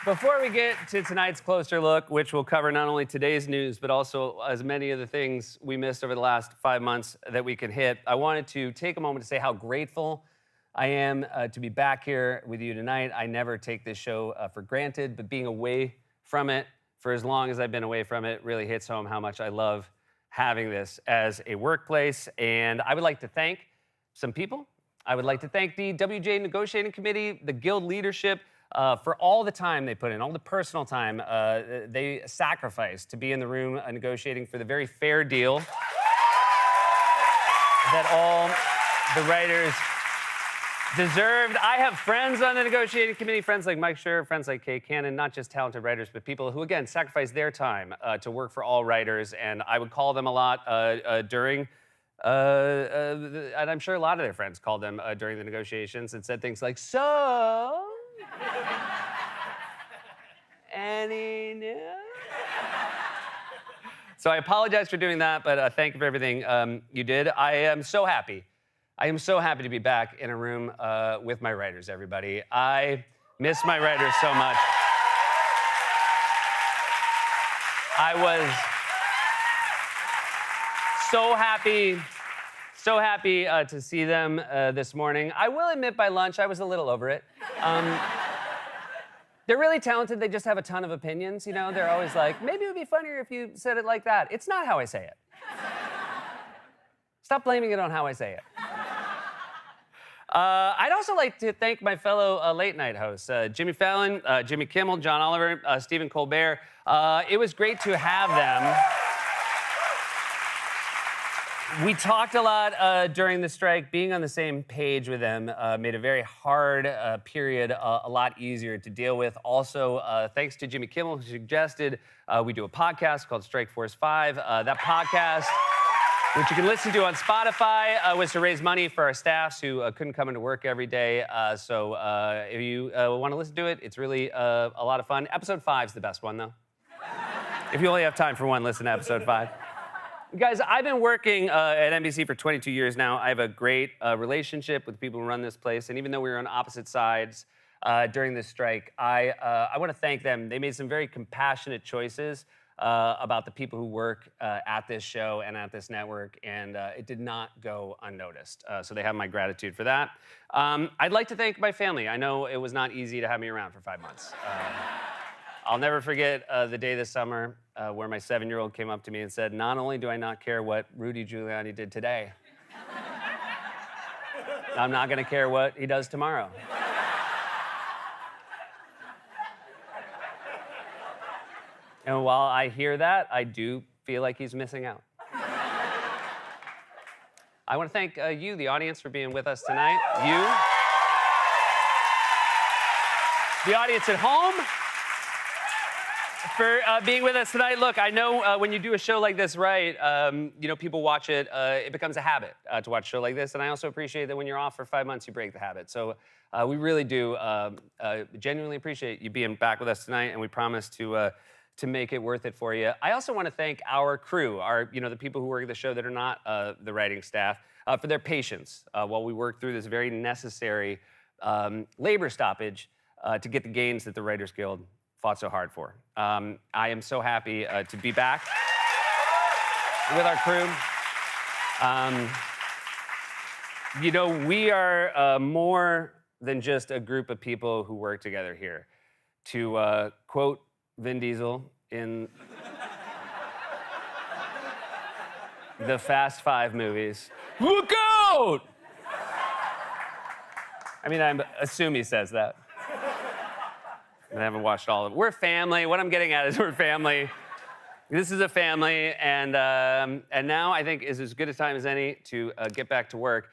Before we get to tonight's closer look, which will cover not only today's news, but also as many of the things we missed over the last 5 months that we can hit, I wanted to take a moment to say how grateful I am to be back here with you tonight. I never take this show for granted, but being away from it for as long as I've been away from it really hits home how much I love having this as a workplace. And I would like to thank some people. I would like to thank the WJ Negotiating Committee, the Guild leadership, for all the time they put in, all the personal time they sacrificed to be in the room negotiating for the very fair deal that all the writers deserved. I have friends on the negotiating committee, friends like Mike Schur, friends like Kay Cannon, not just talented writers, but people who, again, sacrifice their time to work for all writers. And I would call them a lot during, and I'm sure a lot of their friends called them during the negotiations and said things like, so, any news? So I apologize for doing that, but thank you for everything you did. I am so happy to be back in a room with my writers, everybody. I miss my writers so much. I was so happy to see them this morning. I will admit by lunch, I was a little over it. They're really talented. They just have a ton of opinions, you know? They're always like, maybe it would be funnier if you said it like that. It's not how I say it. Stop blaming it on how I say it. I'd also like to thank my fellow late night hosts, Jimmy Fallon, Jimmy Kimmel, John Oliver, Stephen Colbert. It was great to have them. We talked a lot during the strike. Being on the same page with them made a very hard period a lot easier to deal with. Also, thanks to Jimmy Kimmel, who suggested we do a podcast called Strike Force 5. That podcast, which you can listen to on Spotify, was to raise money for our staffs who couldn't come into work every day. So if you want to listen to it, it's really a lot of fun. Episode 5 is the best one, though. If you only have time for one, listen to episode 5. Guys, I've been working at NBC for 22 years now. I have a great relationship with the people who run this place. And even though we were on opposite sides during this strike, I want to thank them. They made some very compassionate choices about the people who work at this show and at this network, and it did not go unnoticed. So they have my gratitude for that. I'd like to thank my family. I know it was not easy to have me around for 5 months. I'll never forget the day this summer where my 7-year-old came up to me and said, not only do I not care what Rudy Giuliani did today, I'm not gonna care what he does tomorrow. And while I hear that, I do feel like he's missing out. I want to thank you, the audience, for being with us tonight. You, the audience at home, for being with us tonight. Look, I know when you do a show like this, right, you know, people watch it. It becomes a habit to watch a show like this. And I also appreciate that when you're off for 5 months, you break the habit. So we really do genuinely appreciate you being back with us tonight. And we promise to make it worth it for you. I also want to thank our crew, the people who work at the show that are not the writing staff, for their patience while we work through this very necessary labor stoppage to get the gains that the Writers Guild fought so hard for. I am so happy to be back with our crew. We are more than just a group of people who work together here. To quote Vin Diesel in the Fast 5 movies, look out! I mean, I assume he says that. I haven't watched all of it. We're family. What I'm getting at is we're family. This is a family, and now I think is as good a time as any to get back to work.